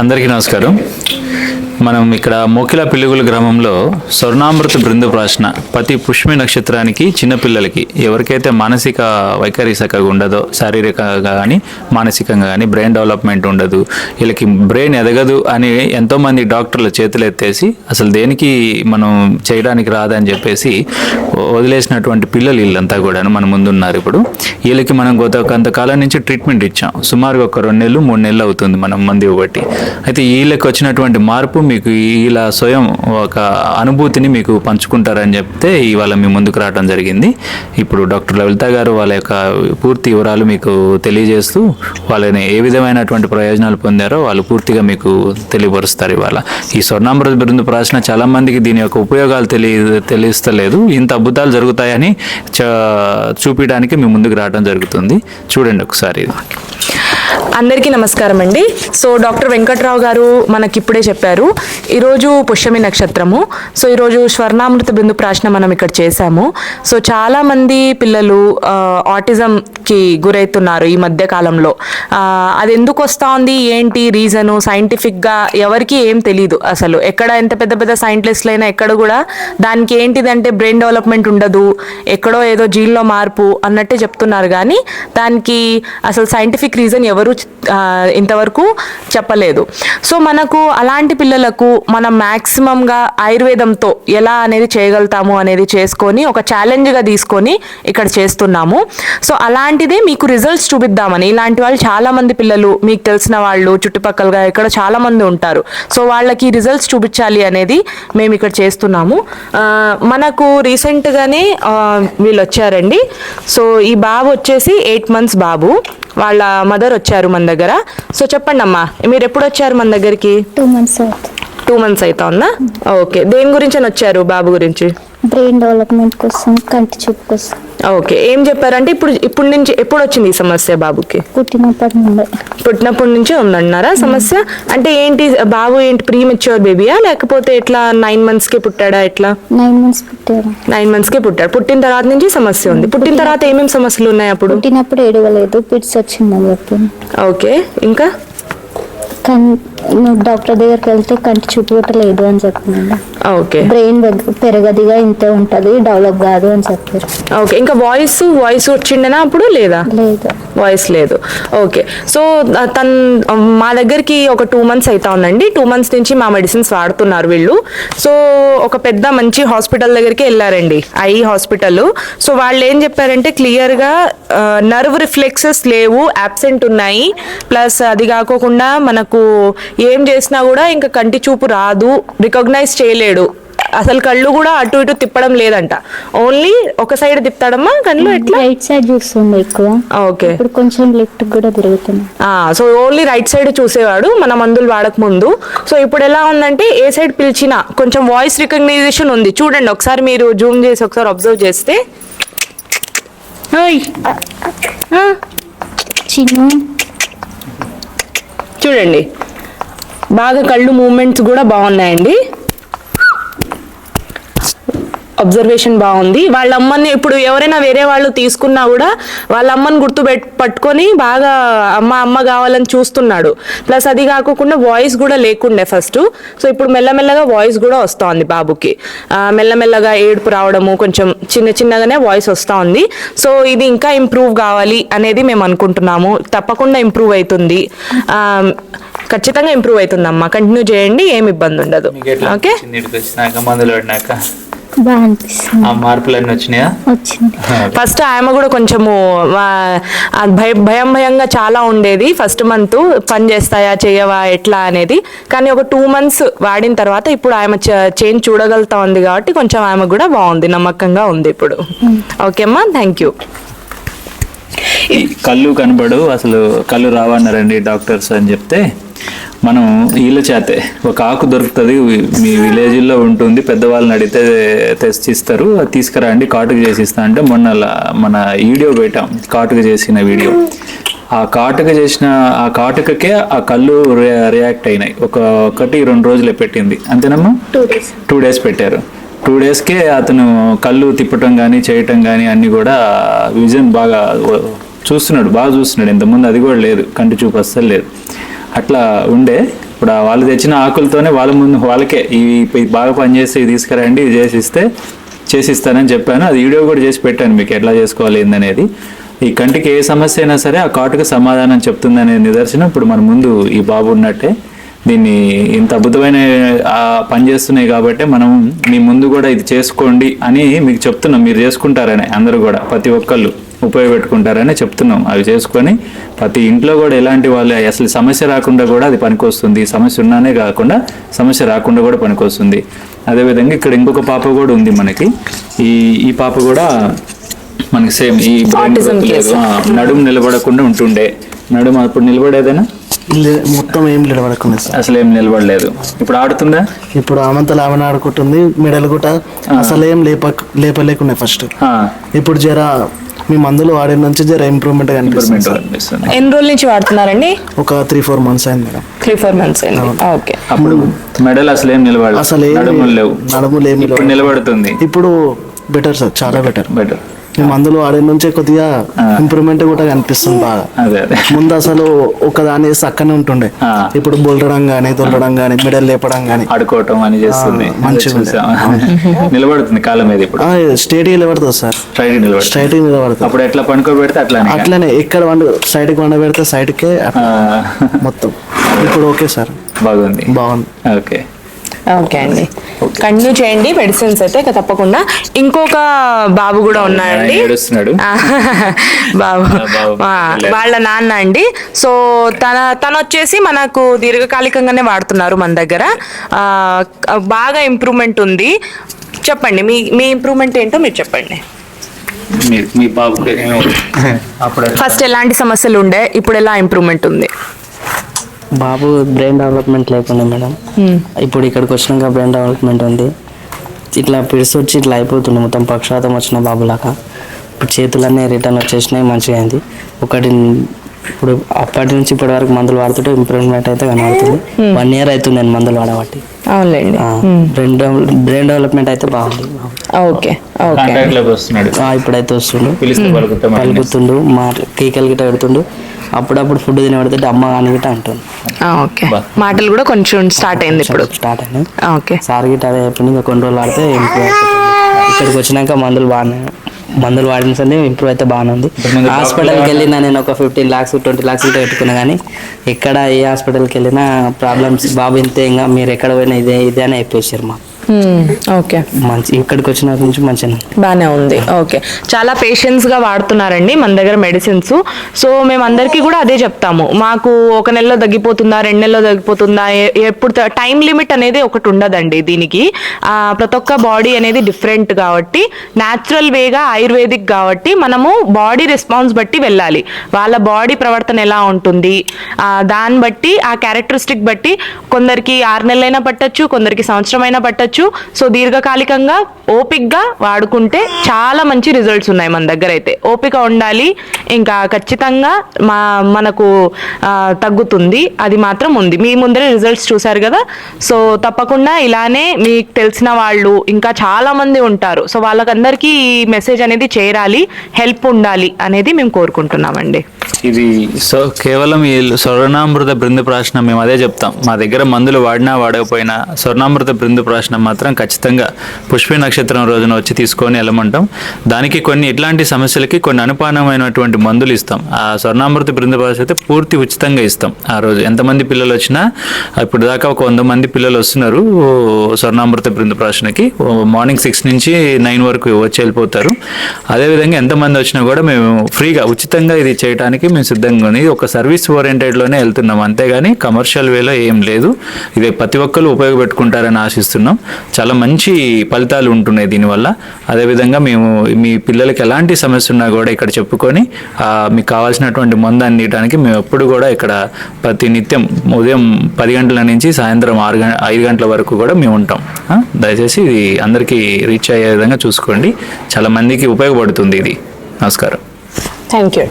అందరికీ నమస్కారం. మనం ఇక్కడ మోకిలా పిల్లుగుల గ్రామంలో స్వర్ణామృత బృందు ప్రాశన ప్రతి పుష్మి నక్షత్రానికి చిన్నపిల్లలకి ఎవరికైతే మానసిక వైఖరి చక్కగా ఉండదో, శారీరకంగా కానీ మానసికంగా కానీ బ్రెయిన్ డెవలప్మెంట్ ఉండదు, వీళ్ళకి బ్రెయిన్ ఎదగదు అని ఎంతోమంది డాక్టర్లు చేతులు ఎత్తేసి అసలు దేనికి మనం చేయడానికి రాదని చెప్పేసి వదిలేసినటువంటి పిల్లలు వీళ్ళంతా కూడా మన ముందున్నారు. ఇప్పుడు వీళ్ళకి మనం కొంతకాలం నుంచి ట్రీట్మెంట్ ఇచ్చాం. సుమారుగా ఒక 2 నెలలు 3 నెలలు అవుతుంది మనం మంది ఇవ్వబట్టి. అయితే వీళ్ళకి వచ్చినటువంటి మార్పు మీకు ఇలా స్వయం ఒక అనుభూతిని మీకు పంచుకుంటారని చెప్తే ఇవాళ మీ ముందుకు రావడం జరిగింది. ఇప్పుడు డాక్టర్ లలిత గారు వాళ్ళ యొక్క పూర్తి వివరాలు మీకు తెలియజేస్తూ వాళ్ళని ఏ విధమైనటువంటి ప్రయోజనాలు పొందారో వాళ్ళు పూర్తిగా మీకు తెలియపరుస్తారు. ఇవాళ ఈ స్వర్ణామృత బృందు ప్రాశన చాలా మందికి దీని యొక్క ఉపయోగాలు తెలియస్తలేదు. ఇంత అద్భుతాలు జరుగుతాయని చూపించడానికి మీ ముందుకు రావడం జరుగుతుంది. చూడండి ఒకసారి. అందరికీ నమస్కారం అండి. సో డాక్టర్ వెంకట్రావు గారు మనకి ఇప్పుడే చెప్పారు ఈరోజు పుష్యమి నక్షత్రము. సో ఈరోజు స్వర్ణామృత బిందు ప్రాశన మనం ఇక్కడ చేశాము. సో చాలామంది పిల్లలు ఆటిజంకి గురవుతున్నారు ఈ మధ్య కాలంలో. అది ఎందుకు వస్తూ ఉంది, ఏంటి రీజను, సైంటిఫిక్గా ఎవరికి ఏం తెలీదు. అసలు ఎక్కడ ఎంత పెద్ద పెద్ద సైంటిస్టులు అయినా ఎక్కడ కూడా దానికి ఏంటిదంటే బ్రెయిన్ డెవలప్మెంట్ ఉండదు, ఎక్కడో ఏదో జీన్లో మార్పు అన్నట్టే చెప్తున్నారు. కానీ దానికి అసలు సైంటిఫిక్ రీజన్ ఎవరు ఇంతవరకు చెప్పలేదు. సో మనకు అలాంటి పిల్లలకు మనం మ్యాక్సిమంగా ఆయుర్వేదంతో ఎలా అనేది చేయగలుగుతాము అనేది చేసుకొని ఒక ఛాలెంజ్గా తీసుకొని ఇక్కడ చేస్తున్నాము. సో అలాంటిదే మీకు రిజల్ట్స్ చూపిద్దామని. ఇలాంటి వాళ్ళు చాలామంది పిల్లలు మీకు తెలిసిన వాళ్ళు చుట్టుపక్కలగా ఇక్కడ చాలామంది ఉంటారు. సో వాళ్ళకి రిజల్ట్స్ చూపించాలి అనేది మేము ఇక్కడ చేస్తున్నాము. మనకు రీసెంట్గానే వీళ్ళు వచ్చారండి. సో ఈ బాబు వచ్చేసి 8 months బాబు. వాళ్ళ మదర్ వచ్చారు మన దగ్గర. సో చెప్పండి అమ్మా, మీరు ఎప్పుడు వచ్చారు మన దగ్గరికి? 2 months అవుతుంది. 2 months అవుతా ఉందా? ఓకే. దేని గురించి అని వచ్చారు? బాబు గురించి. బ్రెయిన్ డెవలప్మెంట్ కోసం, కంటి చూపు కోసం. ఓకే. ఏం చెప్పారంటే ఇప్పుడు నుంచి ఎప్పుడు వచ్చింది ఈ సమస్య బాబుకి? పుట్టినప్పటి నుంచి ఉందన్నారా సమస్య? అంటే ఏంటి బాబు, ఏంటి ప్రీ మెచ్యూర్ బేబీయా లేకపోతే ఎట్లా 9 monthsకే పుట్టాడా? ఎట్లా? 9 months పుట్టాడు. 9 monthsకే పుట్టాడు. పుట్టిన తర్వాత నుంచి సమస్య ఉంది. పుట్టిన తర్వాత ఏమేమి సమస్యలు ఉన్నాయి? అప్పుడు పుట్టినప్పుడు ఏడవలేదు, పిట్స్ వచ్చిందని చెప్పి. ఓకే. ఇంకా డాక్టర్ దగ్గరికి వెళ్తే కంటి చూపు కూడా లేదు అని చెప్తున్నాను. ఓకే. బ్రెయిన్ పెరగదిగా ఇంతే ఉంటది, డెవలప్ కాదు అని చెప్పారు. ఓకే. ఇంకా వాయిస్ వచ్చిండేనా అప్పుడు? లేదా? లేదు, వాయిస్ లేదు. ఓకే. సో తను మా దగ్గరికి ఒక 2 months అవుతా ఉందండి. 2 months నుంచి మా మెడిసిన్స్ వాడుతున్నారు వీళ్ళు. సో ఒక పెద్ద మంచి హాస్పిటల్ దగ్గరికి వెళ్ళారండి, ఐ హాస్పిటల్. సో వాళ్ళు ఏం చెప్పారంటే క్లియర్గా నర్వ్ రిఫ్లెక్సెస్ లేవు, అబ్సెంట్ ఉన్నాయి. ప్లస్ అది కాకోకుండా మనకు ఏం చేసినా కూడా ఇంకా కంటి చూపు రాదు, రికగ్నైజ్ చేయలేడు. అసలు కళ్ళు కూడా అటు ఇటు తిప్పడం లేదంట, ఓన్లీ ఒక సైడ్ తిప్పుతాడమ్మా కళ్ళు. ఎట్లా? రైట్ సైడ్ చూస్తుంది ఎక్కువ. ఓకే. ఇప్పుడు కొంచెం లెఫ్ట్ కూడా తిరుగుతుంది. సో ఓన్లీ రైట్ సైడ్ చూసేవాడు మన మందులు వాడక ముందు. సో ఇప్పుడు ఎలా ఉందంటే ఏ సైడ్ పిలిచినా కొంచెం వాయిస్ రికగ్నైజేషన్ ఉంది. చూడండి ఒకసారి, మీరు జూమ్ చేసి ఒకసారి అబ్జర్వ్ చేస్తే చూడండి, బాగా కళ్ళు మూమెంట్స్ కూడా బాగున్నాయండి, అబ్జర్వేషన్ బాగుంది. వాళ్ళ అమ్మని ఇప్పుడు ఎవరైనా వేరే వాళ్ళు తీసుకున్నా కూడా వాళ్ళ అమ్మని పట్టుకొని బాగా అమ్మ కావాలని చూస్తున్నాడు. ప్లస్ అది కాకుండా వాయిస్ కూడా లేకుండే ఫస్ట్. సో ఇప్పుడు మెల్లమెల్లగా వాయిస్ కూడా వస్తోంది బాబుకి. మెల్లమెల్లగా ఏడుపు రావడము, కొంచెం చిన్నగానే వాయిస్ వస్తూ ఉంది. సో ఇది ఇంకా ఇంప్రూవ్ కావాలి అనేది మేము అనుకుంటున్నాము. తప్పకుండా ఇంప్రూవ్ అవుతుంది, ఖచ్చితంగా ఇంప్రూవ్ అవుతుందమ్మా. కంటిన్యూ చేయండి, ఏమి ఇబ్బంది ఉండదు. ఓకే. మార్పులన్నీ వచ్చినాయా? ఫస్ట్ ఆమె కూడా కొంచెము భయంగా చాలా ఉండేది. ఫస్ట్ మంత్ పని చేస్తాయా చేయవా ఎట్లా అనేది. కానీ ఒక 2 months వాడిన తర్వాత ఇప్పుడు ఆమె చేంజ్ చూడగలుగుతా ఉంది కాబట్టి కొంచెం ఆమె కూడా బాగుంది, నమ్మకంగా ఉంది ఇప్పుడు. ఓకే అమ్మా, థ్యాంక్ యూ. కళ్ళు కనబడు, అసలు కళ్ళు రావన్నారండి డాక్టర్స్ అని చెప్తే మనం వీళ్ళ చేతే ఒక ఆకు దొరుకుతుంది, మీ విలేజ్లో ఉంటుంది, పెద్దవాళ్ళని అడిగితే తెచ్చిస్తారు, తీసుకురండి కాటుకు చేసిస్తా అంటే మన వీడియో పెట్టాం, కాటుకు చేసిన వీడియో. ఆ కాటుకకే ఆ కళ్ళు రియాక్ట్ అయినాయి. 1-2 రోజులే పెట్టింది, అంతేనమ్మా? 2 days పెట్టారు. 2 daysకే అతను కళ్ళు తిప్పటం కానీ చేయటం కానీ అన్నీ కూడా విజన్ బాగా చూస్తున్నాడు. ఇంతకుముందు అది కూడా లేదు, కంటి చూపు అస్సలు లేదు. అట్లా ఉండే ఇప్పుడు వాళ్ళు తెచ్చిన ఆకులతోనే వాళ్ళ ముందు వాళ్ళకే ఇవి బాగా పనిచేస్తే ఇవి తీసుకురండి, ఇది చేసిస్తానని చెప్పాను. అది వీడియో కూడా చేసి పెట్టాను మీకు ఎట్లా చేసుకోవాలి ఏందనేది. ఈ కంటికి ఏ సమస్య అయినా సరే ఆ కాటుకు సమాధానం చెప్తుందనే నిదర్శనం ఇప్పుడు మన ముందు ఈ బాబు ఉన్నట్టే. దీన్ని ఇంత అద్భుతమైన పని చేస్తున్నాయి కాబట్టి మనం మీ ముందు కూడా ఇది చేసుకోండి అని మీకు చెప్తున్నాం. మీరు చేసుకుంటారని అందరూ కూడా ప్రతి ఒక్కళ్ళు ఉపయోగపెట్టుకుంటారని చెప్తున్నాం. అవి చేసుకొని ప్రతి ఇంట్లో కూడా ఎలాంటి వాళ్ళు అసలు సమస్య రాకుండా కూడా అది పనికొస్తుంది. సమస్య ఉన్నానే కాకుండా సమస్య రాకుండా కూడా పనికొస్తుంది. అదేవిధంగా ఇక్కడ ఇంకొక పాప కూడా ఉంది మనకి. ఈ పాప కూడా మనకి సేమ్ ఈ నడుము నిలబడకుండా ఉంటుండే. నడుము అప్పుడు నిలబడేదేనా? మొత్తం ఏం నిలబడకుండా అసలు ఏం నిలబడలేదు. ఇప్పుడు ఆడుతుందా? ఇప్పుడు ఆమంతలు ఆమెను ఆడుకుంటుంది. మెడలు కూడా అసలు ఏం లేపలేకున్నాయి ఫస్ట్. ఇప్పుడు జర మీ మందులు వాడిన నుంచి జర ఇంప్రూవ్మెంట్ కనిపిస్తుంది. ఎన్ని రోజుల నుంచి వాడుతున్నారండి? ఒక 3-4 months అయింది మేడం. 3-4 months అయింది. ఓకే. అప్పుడు మెడల్ అసలు ఏం నిలబడలేదు, అసలు నడుములు లేవు. నడుములు ఏమి ఇప్పుడు నిలబడుతుంది. ఇప్పుడు బెటర్ సార్, చాలా బెటర్. బెటర్. మీ మందులు వాడిన నుంచే కొద్దిగా ఇంప్రూవ్మెంట్ కూడా కనిపిస్తుంది బాగా. ముందు అసలు ఒకదాని అక్కనే ఉంటుండే, ఇప్పుడు బొల్లడం గానీ దొల్లడం గానీ మెడల్ లేపడం గానీ ఆడుకోవటం అని చేస్తుంది. మంచిగా నిలబడుతుంది కాలం మీద. ఇప్పుడు స్ట్రైట్ నిలబడుతుంది సార్. స్ట్రైట్ నిలబడుతుంది. అప్పుడు ఎట్లా పండుకోబెడితే అట్లానే ఎక్కడ సైడ్ కి పండబెడితే సైడ్ కే మొత్తం. ఇప్పుడు ఓకే సార్, బాగుంది. ఓకే. ఓకే అండి, కంటిన్యూ చేయండి మెడిసిన్స్ అయితే తప్పకుండా. ఇంకొక బాబు కూడా ఉన్నాడండి, బాబు వాళ్ళ నాన్న అండి. సో తను వచ్చేసి మనకు దీర్ఘకాలికంగానే వాడుతున్నారు మన దగ్గర. బాగా ఇంప్రూవ్మెంట్ ఉంది. చెప్పండి మీ ఇంప్రూవ్మెంట్ ఏంటో మీరు చెప్పండి. మీ బాబు ఫస్ట్ ఎలాంటి సమస్యలు ఉండే, ఇప్పుడు ఎలా ఇంప్రూవ్మెంట్ ఉంది? బాబు బ్రెయిన్ డెవలప్మెంట్ లేకుండా మేడం, ఇప్పుడు ఇక్కడికి వచ్చినాక బ్రెయిన్ డెవలప్మెంట్ ఉంది. ఇట్లా పిడిసి వచ్చి ఇట్లా అయిపోతుంది మొత్తం, పక్షవాతం వచ్చిన బాబులాగా. ఇప్పుడు చేతులన్నీ రిటర్న్ వచ్చేసినాయి, మంచిగా అయింది. ఇప్పుడు అప్పటి నుంచి ఇప్పటి వరకు మందులు వాడుతుంటే ఇంప్రూవ్మెంట్ అయితే కనబడుతుంది. 1 year అవుతుంది నేను మందులు వాడబట్టి. అవునండి. బ్రెయిన్ డెవలప్మెంట్ అయితే బాగుంది. ఓకే. ఇప్పుడైతే వస్తుండు, పలుకుతుండు, కీకలు గిట్ట పెడుతుండు. అప్పుడప్పుడు ఫుడ్ తినబడితే అమ్మ అని గిట్ట అంటుంది. ఓకే, మాటలు కూడా కొంచెం స్టార్ట్ అయింది ఇప్పుడు. స్టార్ట్ అయింది. ఓకే. సార్ గిట్ట అదే చెప్పింది, ఇంకా కొన్ని రోజులు ఆడితే ఇంప్రూవ్ అవుతుంది. ఇక్కడికి వచ్చినాక మందులు వాడిన సరే ఇంప్రూవ్ అయితే బాగానే ఉంది. హాస్పిటల్కి వెళ్ళినా నేను ఒక 15 lakhs 20 lakhs గిట్ట పెట్టుకున్నా, కానీ ఎక్కడ ఏ హాస్పిటల్కి వెళ్ళినా ప్రాబ్లమ్స్. బాబు ఇంతే, ఇంకా మీరు ఎక్కడ పోయినా ఇదే అని అయిపోయారు మా. ఓకే, మంచి ఇక్కడికి వచ్చిన నుంచి మంచిగా బాగానే ఉంది. ఓకే, చాలా పేషెన్స్ గా వాడుతున్నారండి మన దగ్గర మెడిసిన్స్. సో మేము అందరికీ కూడా అదే చెప్తాము, మాకు 1 నెలలో తగ్గిపోతుందా 2 నెలలో తగ్గిపోతుందా, ఎప్పుడు టైం లిమిట్ అనేది ఒకటి ఉండదండి దీనికి. ప్రతి ఒక్క బాడీ అనేది డిఫరెంట్ కాబట్టి, న్యాచురల్ వేగా ఆయుర్వేదిక్ కాబట్టి మనము బాడీ రెస్పాన్స్ బట్టి వెళ్ళాలి. వాళ్ళ బాడీ ప్రవర్తన ఎలా ఉంటుంది దాన్ని బట్టి, ఆ క్యారెక్టరిస్టిక్ బట్టి కొందరికి 6 నెలలైనా పట్టచ్చు, కొందరికి సంవత్సరం అయినా పట్టచ్చు. సో దీర్ఘకాలికంగా ఓపిక్గా వాడుకుంటే చాలా మంచి రిజల్ట్స్ ఉన్నాయి మన దగ్గర అయితే. ఓపిక ఉండాలి, ఇంకా ఖచ్చితంగా మనకు తగ్గుతుంది, అది మాత్రం ఉంది. మీ ముందరే రిజల్ట్స్ చూసారు కదా. సో తప్పకుండా ఇలానే మీకు తెలిసిన వాళ్ళు ఇంకా చాలా మంది ఉంటారు. సో వాళ్ళకందరికీ ఈ మెసేజ్ అనేది చేరాలి, హెల్ప్ ఉండాలి అనేది మేము కోరుకుంటున్నామండి. ఇది కేవలం ఈ స్వర్ణామృత బృందు ప్రాశనం మేము అదే చెప్తాం. మా దగ్గర మందులు వాడినా వాడకపోయినా స్వర్ణామృత బృందు ప్రాశనం మాత్రం ఖచ్చితంగా పుష్పి నక్షత్రం రోజున వచ్చి తీసుకొని వెళ్ళమంటాం. దానికి కొన్ని ఇట్లాంటి సమస్యలకి కొన్ని అనుపానమైనటువంటి మందులు ఇస్తాం. ఆ స్వర్ణామృత బృందు ప్రాశనం అయితే పూర్తి ఉచితంగా ఇస్తాం. ఆ రోజు ఎంతమంది పిల్లలు వచ్చినా, ఇప్పుడు దాకా ఒక 100 మంది పిల్లలు వస్తున్నారు స్వర్ణామృత బృందు ప్రాశనకి. మార్నింగ్ 6 నుంచి 9 వరకు వచ్చి వెళ్ళిపోతారు. అదేవిధంగా ఎంతమంది వచ్చినా కూడా మేము ఫ్రీగా ఉచితంగా ఇది చేయడానికి మేము సిద్ధంగా ఉంది. ఒక సర్వీస్ ఓరియంటెడ్లోనే వెళ్తున్నాం, అంతేగాని కమర్షియల్ వేలో ఏం లేదు. ఇది ప్రతి ఒక్కరు ఉపయోగపెట్టుకుంటారని ఆశిస్తున్నాం. చాలా మంచి ఫలితాలు ఉంటున్నాయి దీనివల్ల. అదేవిధంగా మేము మీ పిల్లలకి ఎలాంటి సమస్య ఉన్నా కూడా ఇక్కడ చెప్పుకొని మీకు కావాల్సినటువంటి మందు అందించడానికి మేము ఎప్పుడు కూడా ఇక్కడ ప్రతి నిత్యం ఉదయం 10 గంటల నుంచి సాయంత్రం 5 గంటల వరకు కూడా మేము ఉంటాం. దయచేసి ఇది అందరికీ రీచ్ అయ్యే విధంగా చూసుకోండి. చాలా మందికి ఉపయోగపడుతుంది ఇది. నమస్కారం. Thank you.